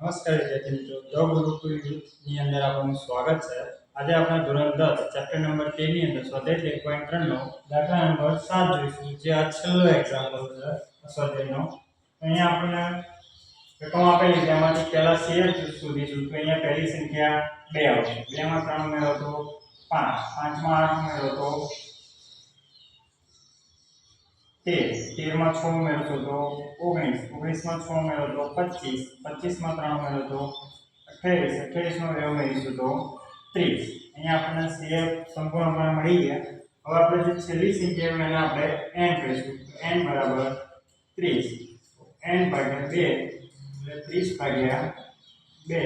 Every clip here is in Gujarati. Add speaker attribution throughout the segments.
Speaker 1: નમસ્કાર વિદ્યાર્થી મિત્રો, ધ ગુરુકુળની અંદર આપનું સ્વાગત છે। આજે આપણે ધોરણ 10 ચેપ્ટર નંબર 13 ની અંદર સ્વાધ્યાય 1.3 નો દાખલા નંબર 7 જોઈશું, જે આ છેલ્લો એક્ઝામ્પલ છે સ્વાધ્યાયનો। અહીંયા આપણે રકમ આપેલી છે, એમાંથી પહેલા CF શોધીશું। તો અહીંયા પહેલી સંખ્યા 2 આવશે, 2 માં 3 ઉમેરો તો 5, 5 માં 8 ઉમેરો તો 13 માં 6 ઉમેરશો તો 19, 19 માં 6 ઉમેરો તો 25, 25 માં 3 ઉમેરો તો 28, 28 માં 2 ઉમેરીશું તો 30। અહીંયા આપણને CF સંપૂર્ણપણે મળી ગયા। હવે આપણે જે છેલ્લી સંખ્યા છે એને આપણે n કહીશું, તો n બરાબર 30, n ભાગ્યા 2 એટલે 30 ભાગ્યા 2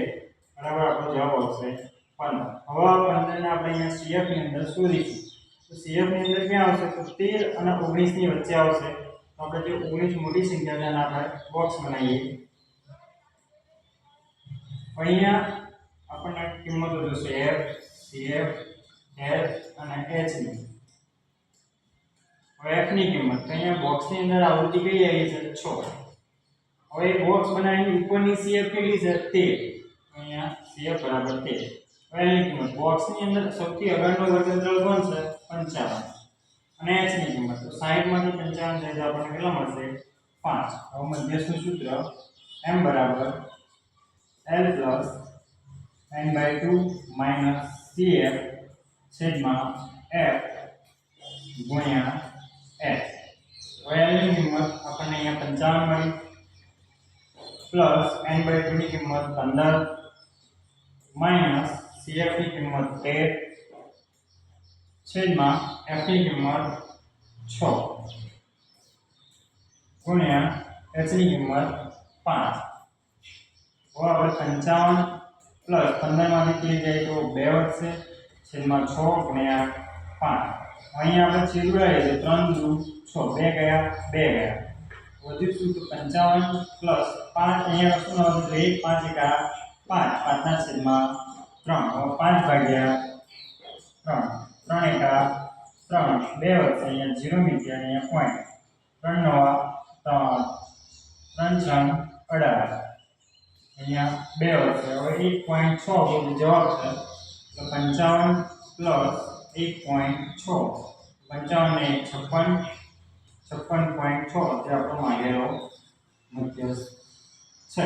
Speaker 1: બરાબર આપણો જવાબ આવશે 15। હવે આ 15 ને આપણે અહીંયા CF ની અંદર શોધીશું। तो CF ની અંદર ક્યાં આવશે? તો 13 અને 19 ની વચ્ચે આવશે। તો આપણે જે 19 મોટી સંખ્યા છે એના આપણે બોક્સ બનાવીએ। અહીંયા આપણને કિંમતો જોશે F, CF, H અને H ની। હવે F ની કિંમત તો અહીંયા બોક્સ ની અંદર આવૃત્તિ કઈ આવી છે? 6। હવે બોક્સ બનાવીને ઉપરની CF કેટલી છે? 13। અહીંયા CF બરાબર 13। પહેલી કિંમત બોક્સ ની અંદર સૌથી આગળનો વર્ગમૂળ કોણ છે? 55। અને h ની કિંમત તો 60 માંથી 55 જાય તો આપણને કેટલા મળશે? 5। હવે મધ્યસ્થનું સૂત્ર m બરાબર l plus n/2 minus cf છેદમાં f ગુણ્યા h। હવે l ની કિંમત આપણને અહીંયા 55 મળી, પ્લસ n/2 ની કિંમત 15 માઈનસ CF ની કિંમત 13 છેદમાં F ની કિંમત 6 ગુણ્યા H ની કિંમત 5। હવે આપણે 55 પ્લસ 15 માંથી 3 જાય તો 2 વધશે છેદમાં 6 ગુણ્યા 5। અહીંયા આપણે છેદ ઉડાડીએ તો 3 દુ 6, 2 ગયા 2 ગયા વધ્યું શું? તો 55 પ્લસ 5 અહીંયા વસ્તુ ન હતું તો 1 5 એકા 5, 5 ના છેદમાં 3। હવે 5 ભાગ્યા 3, 3 એકા 3, 2 વધશે અહીંયા 0 મૂક્યા અહીંયા પોઈન્ટ 3 નવા 3, 3 6 18 અહીંયા 2 વધશે। હવે 1.6 તો જવાબ છે, તો 55 પ્લસ 1.6, 55 ને 56, 56.6 જે આપણો માંગેલો મધ્યસ્થ છે।